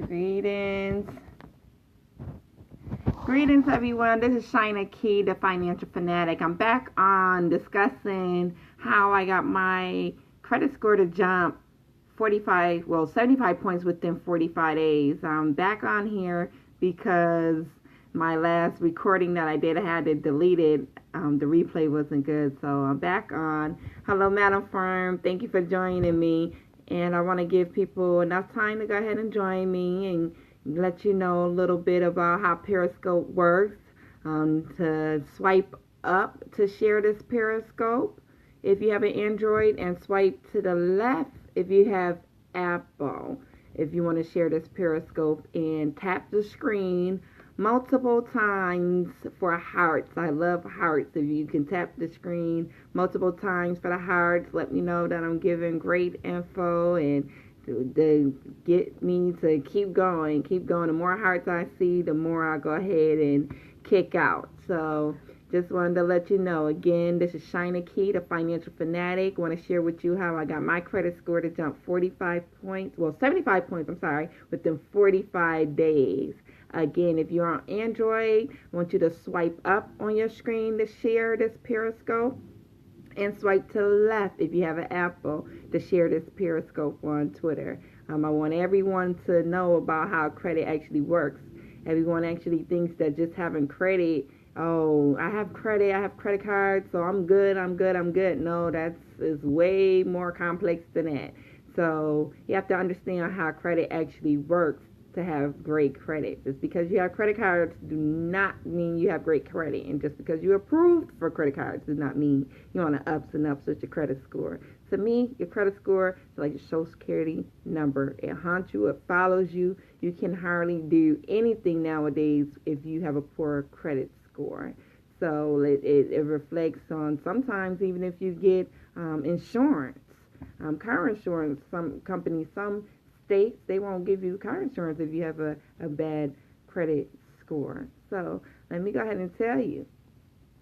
Greetings. Greetings, everyone. This is Shynna, the Financial Fanatic. I'm back on discussing how I got my credit score to jump 75 points within 45 days. I'm back on here because my last recording that I did, I had to delete it. The replay wasn't good, so I'm back on. Hello, Madam Firm. Thank you for joining me. And I want to give people enough time to go ahead and join me and let you know a little bit about how Periscope works. To swipe up to share this Periscope if you have an Android, and swipe to the left if you have Apple. If you want to share this Periscope, and tap the screen multiple times for hearts. I love hearts. If you can tap the screen multiple times for the hearts, let me know that I'm giving great info and to get me to keep going. The more hearts I see, the more I go ahead and kick out. So just wanted to let you know. Again, this is Shynna, the Financial Fanatic. I want to share with you how I got my credit score to jump 75 points, within 45 days. Again, if you're on Android, I want you to swipe up on your screen to share this Periscope, and swipe to the left if you have an Apple to share this Periscope on Twitter. I want everyone to know about how credit actually works. Everyone actually thinks that just having credit, oh, I have credit cards, so I'm good. No, is way more complex than that. So you have to understand how credit actually works to have great credit. Just because you have credit cards do not mean you have great credit, and just because you're approved for credit cards does not mean you're on the ups and ups with your credit score. To me, your credit score is like your social security number. It haunts you, it follows you. You can hardly do anything nowadays if you have a poor credit score. So it reflects on, sometimes even if you get insurance, car insurance, some companies, some states, they won't give you car insurance if you have a bad credit score. So let me go ahead and tell you.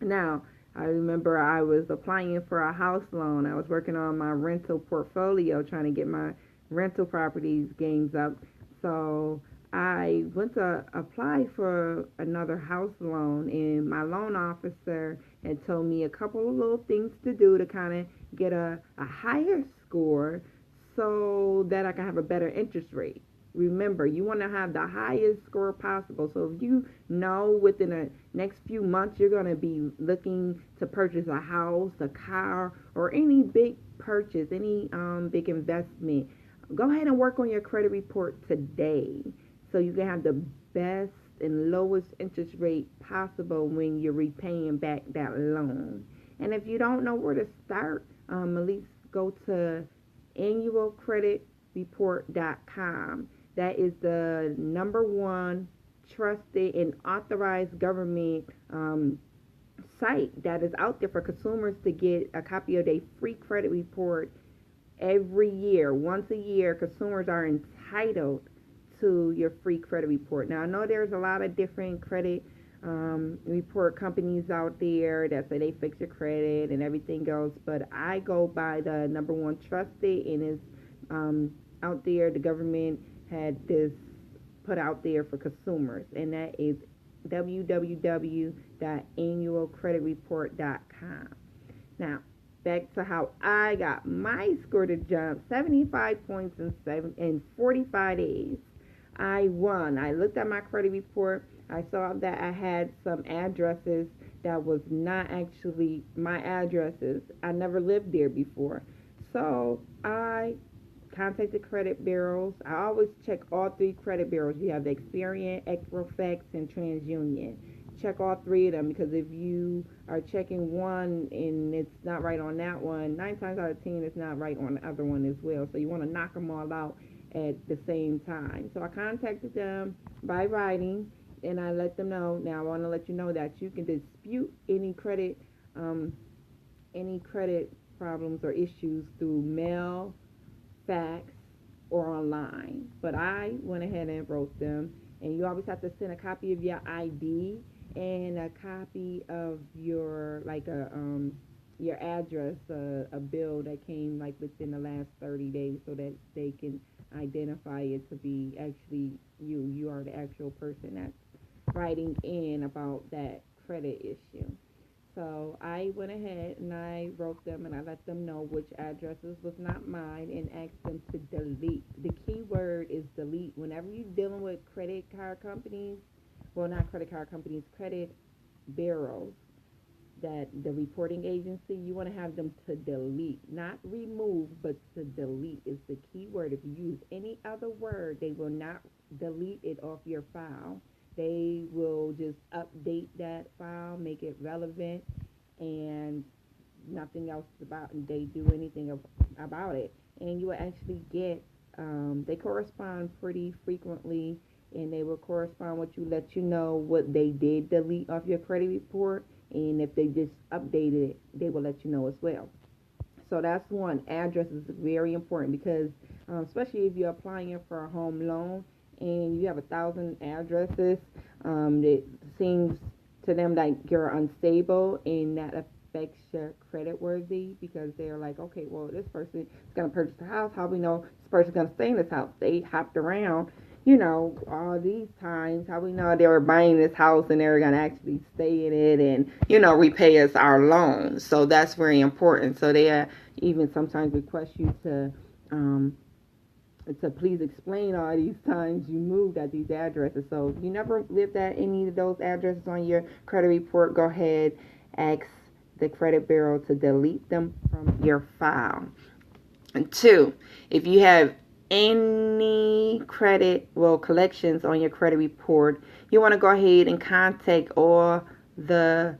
Now, I remember I was applying for a house loan. I was working on my rental portfolio, trying to get my rental properties gains up. So I went to apply for another house loan, and my loan officer had told me a couple of little things to do to kind of get a higher score so that I can have a better interest rate. Remember, you want to have the highest score possible. So if you know within the next few months you're going to be looking to purchase a house, a car, or any big purchase, any big investment, go ahead and work on your credit report today so you can have the best and lowest interest rate possible when you're repaying back that loan. And if you don't know where to start, at least go to annualcreditreport.com. That is the number one trusted and authorized government site that is out there for consumers to get a copy of their free credit report every year. Once a year, consumers are entitled to your free credit report. Now, I know there's a lot of different credit report companies out there that say they fix your credit and everything else, but I go by the number one trusted, and is out there. The government had this put out there for consumers, and that is www.annualcreditreport.com. Now, back to how I got my score to jump 75 points in 45 days. I won. I looked at my credit report. I saw that I had some addresses that was not actually my addresses. I never lived there before. So I contacted credit bureaus. I always check all three credit bureaus. You have the Experian, Equifax, and TransUnion. Check all three of them, because if you are checking one and it's not right on that one, 9 times out of 10 it's not right on the other one as well. So you want to knock them all out at the same time. So I contacted them by writing, and I let them know. Now I want to let you know that you can dispute any credit problems or issues through mail, fax, or online. But I went ahead and wrote them, and you always have to send a copy of your ID and a copy of your your address, a bill that came like within the last 30 days, so that they can identify it to be actually you. You are the actual person that's writing in about that credit issue. So I went ahead and I wrote them and I let them know which addresses was not mine and asked them to delete. The key word is delete. Whenever you're dealing with credit card companies, well, not credit card companies, credit bureaus, that the reporting agency, you want to have them to delete, not remove, but to delete is the key word. If you use any other word, they will not delete it off your file. They will just update that file, make it relevant, and nothing else about, and they do anything about it. And you will actually get, they correspond pretty frequently, and they will correspond with you, let you know what they did delete off your credit report, and if they just updated it, they will let you know as well. So that's one. Address is very important because, especially if you're applying for a home loan and you have 1,000 addresses, it seems to them like you're unstable, and that affects your credit worthy because they're like, okay, well, this person is going to purchase a house. How we know this person's going to stay in this house? They hopped around, all these times. How we know they were buying this house and they're going to actually stay in it and, repay us our loan. So that's very important. So they even sometimes request you to please explain all these times you moved at these addresses. So if you never lived at any of those addresses on your credit report, go ahead, ask the credit bureau to delete them from your file. And 2, if you have any collections on your credit report, you want to go ahead and contact all the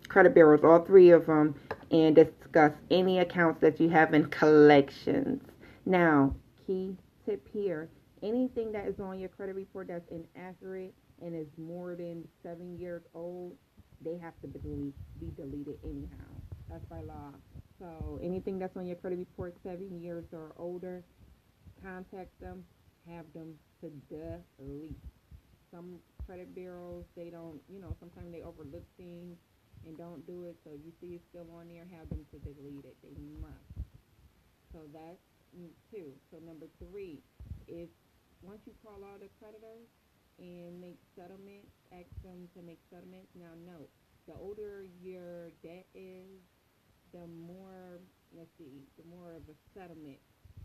credit bureaus, all 3 of them, and discuss any accounts that you have in collections. Now, key tip here, anything that is on your credit report that's inaccurate and is more than 7 years old, they have to be deleted anyhow. That's by law. So anything that's on your credit report 7 years or older, contact them, have them to delete. Some credit bureaus, they don't, sometimes they overlook things and don't do it. So if you see it's still on there, have them to delete it. They must. So that's 2. So number 3 is once you call all the creditors and make settlements, ask them to make settlements. Now note, the older your debt is, the more, the more of a settlement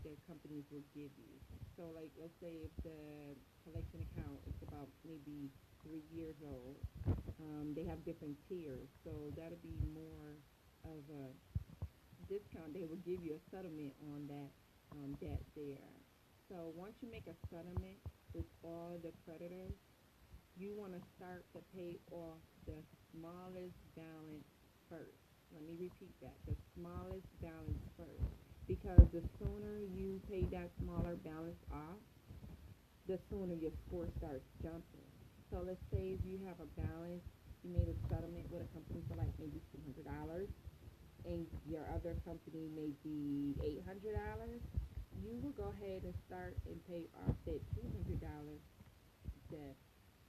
the companies will give you. So like, let's say if the collection account is about maybe 3 years old, they have different tiers. So that'll be more of a discount. They will give you a settlement on that debt there. So once you make a settlement with all the creditors, you want to start to pay off the smallest balance first. Let me repeat that, the smallest balance first. Because the sooner you pay that smaller balance off, the sooner your score starts jumping. So let's say if you have a balance, you made a settlement with a company for like maybe $200, and your other company may be $800, you will go ahead and start and pay off that $200 debt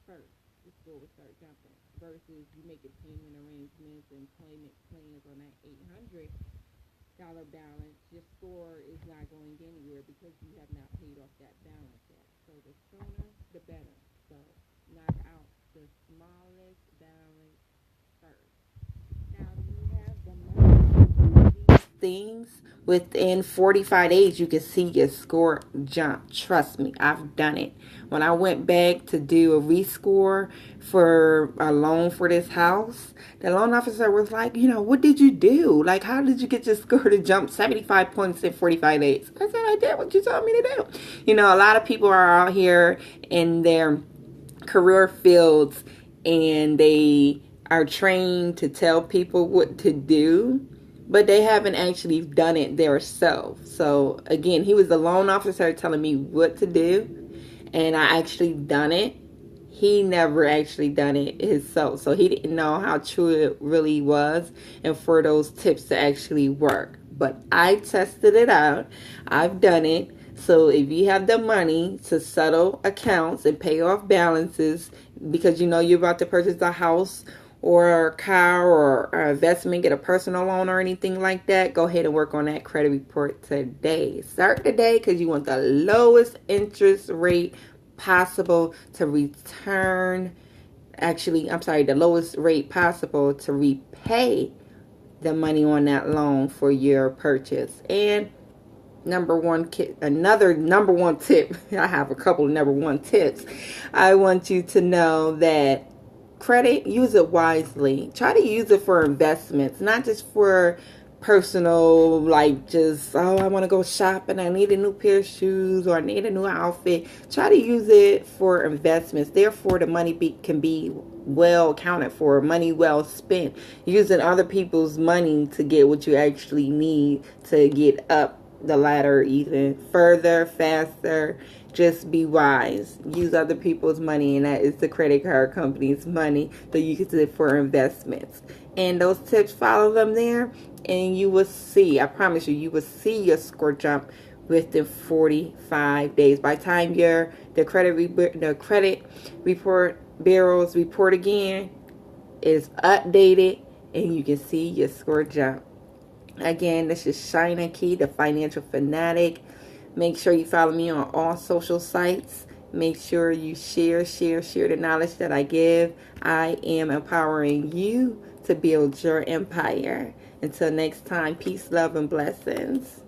first. The score will start jumping. Versus you making payment arrangements and payment plans on that $800 balance, your score is not going anywhere because you have not paid off that balance yet. So the sooner, the better. So knock out the smallest balance first. Now you have the money to do these things. Within 45 days, you can see your score jump. Trust me, I've done it. When I went back to do a rescore for a loan for this house, the loan officer was like, what did you do? Like, how did you get your score to jump 75 points in 45 days? I said, I did what you told me to do. A lot of people are out here in their career fields and they are trained to tell people what to do, but they haven't actually done it themselves. So again, he was the loan officer telling me what to do, and I actually done it. He never actually done it himself, so he didn't know how true it really was and for those tips to actually work. But I tested it out. I've done it. So if you have the money to settle accounts and pay off balances because you're about to purchase a house or a car or an investment, get a personal loan or anything like that, go ahead and work on that credit report today. Start today because you want the lowest interest rate possible to return. Actually, I'm sorry, the lowest rate possible to repay the money on that loan for your purchase. And another number one tip, I have a couple of number one tips. I want you to know that credit, use it wisely. Try to use it for investments, not just for personal, like just, oh, I want to go shopping, I need a new pair of shoes, or I need a new outfit. Try to use it for investments. Therefore, the money can be well accounted for, money well spent, using other people's money to get what you actually need to get up the ladder even further, faster. Just be wise. Use other people's money, and that is the credit card company's money, so you can use it for investments. And those tips, follow them there, and you will see, I promise you, you will see your score jump within 45 days. By the time the credit report bureau's report again is updated, and you can see your score jump. Again, this is Shynna Key, the Financial Fanatic. Make sure you follow me on all social sites. Make sure you share the knowledge that I give. I am empowering you to build your empire. Until next time, peace, love, and blessings.